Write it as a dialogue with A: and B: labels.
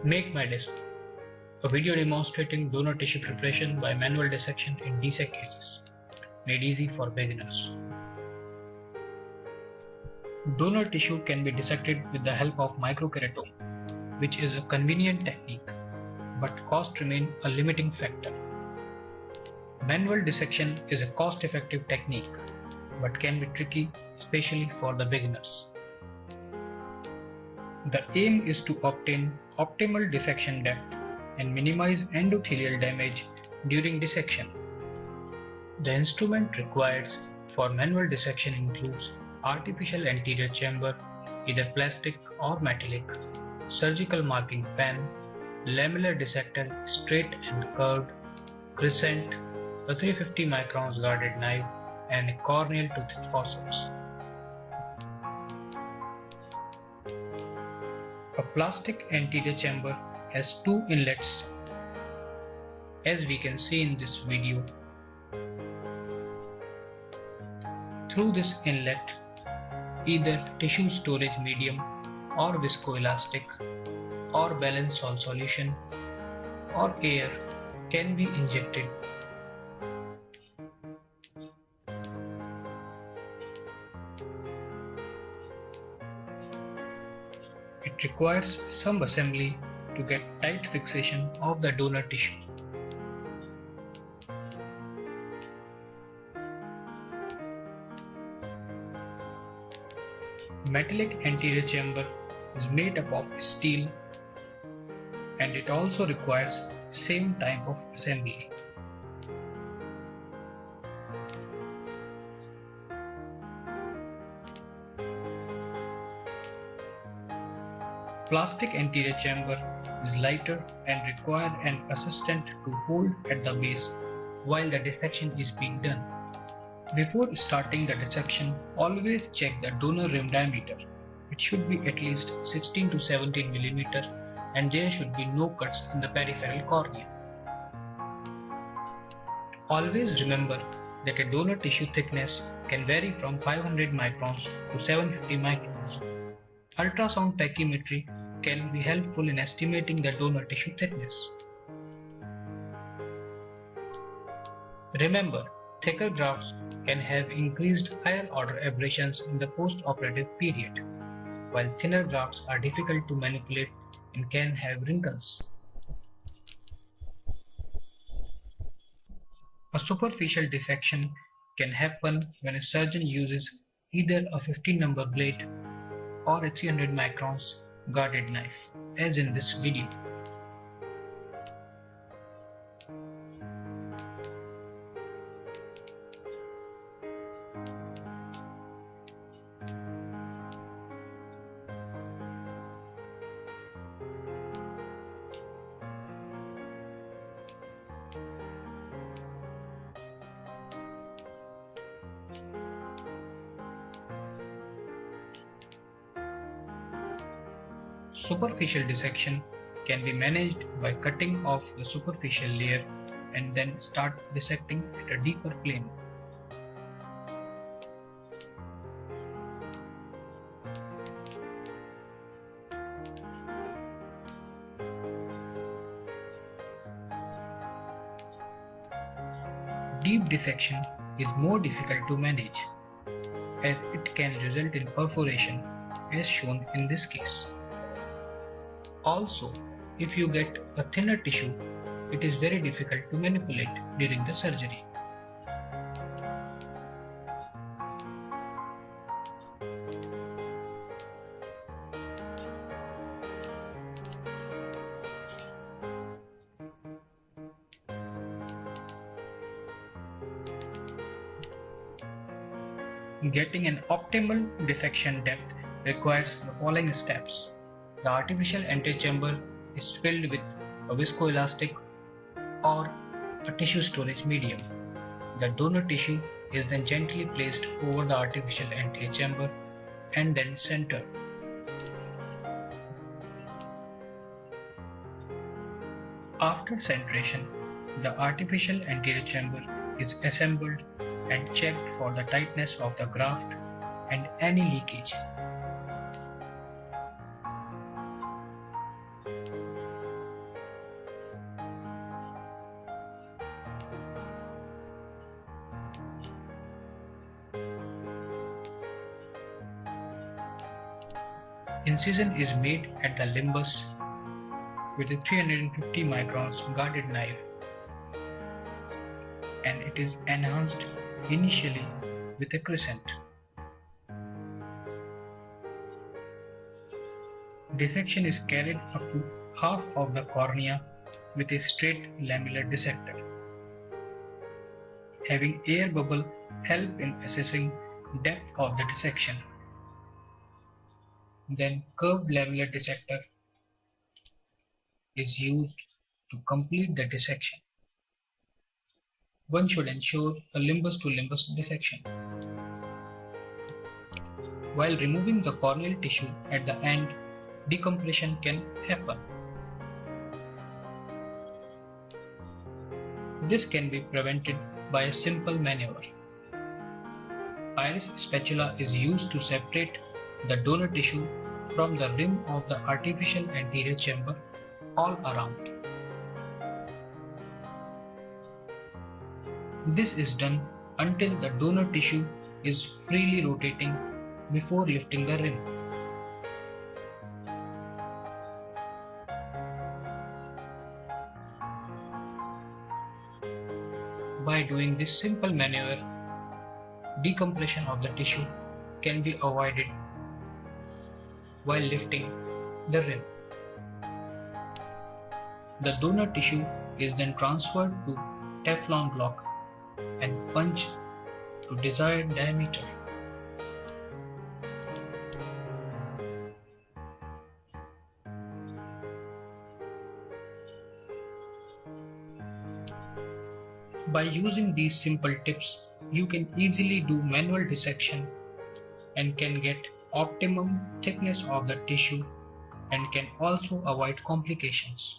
A: Make my disc, a video demonstrating donor tissue preparation by manual dissection in DSEC cases, made easy for beginners. Donor tissue can be dissected with the help of microkeratome, which is a convenient technique, but cost remains a limiting factor. Manual dissection is a cost-effective technique, but can be tricky, especially for the beginners. The aim is to obtain optimal dissection depth and minimize endothelial damage during dissection. The instrument required for manual dissection includes artificial anterior chamber, either plastic or metallic, surgical marking pen, lamellar dissector straight and curved, crescent, a 350 microns guarded knife, and a corneal tooth forceps. A plastic anterior chamber has two inlets, as we can see in this video. Through this inlet, either tissue storage medium or viscoelastic or balanced salt solution or air can be injected. It requires some assembly to get tight fixation of the donor tissue. Metallic anterior chamber is made up of steel, and it also requires same type of assembly. Plastic anterior chamber is lighter and require an assistant to hold at the base while the dissection is being done. Before starting the dissection, always check the donor rim diameter. It should be at least 16 to 17 mm, and there should be no cuts in the peripheral cornea. Always remember that a donor tissue thickness can vary from 500 microns to 750 microns. Ultrasound tachymetry can be helpful in estimating the donor tissue thickness. Remember, thicker grafts can have increased higher order aberrations in the post-operative period, while thinner grafts are difficult to manipulate and can have wrinkles. A superficial dissection can happen when a surgeon uses either a 15 number blade or a 300 microns guarded knife, as in this video. Superficial dissection can be managed by cutting off the superficial layer and then start dissecting at a deeper plane. Deep dissection is more difficult to manage, as it can result in perforation, as shown in this case. Also, if you get a thinner tissue, it is very difficult to manipulate during the surgery. Getting an optimal dissection depth requires the following steps. The artificial antechamber is filled with a viscoelastic or a tissue storage medium. The donor tissue is then gently placed over the artificial antechamber and then centered. After centration, the artificial anterior chamber is assembled and checked for the tightness of the graft and any leakage. Incision is made at the limbus with a 350 microns guarded knife, and it is enhanced initially with a crescent. Dissection is carried up to half of the cornea with a straight lamellar dissector. Having air bubble help in assessing depth of the dissection. Then curved lamellar dissector is used to complete the dissection. One should ensure a limbus to limbus dissection. While removing the corneal tissue at the end, decompression can happen. This can be prevented by a simple maneuver. Iris spatula is used to separate the donor tissue from the rim of the artificial anterior chamber all around. This is done until the donor tissue is freely rotating before lifting the rim. By doing this simple maneuver, decompression of the tissue can be avoided while lifting the rim. The donor tissue is then transferred to Teflon block and punched to desired diameter. By using these simple tips, you can easily do manual dissection and can get optimum thickness of the tissue and can also avoid complications.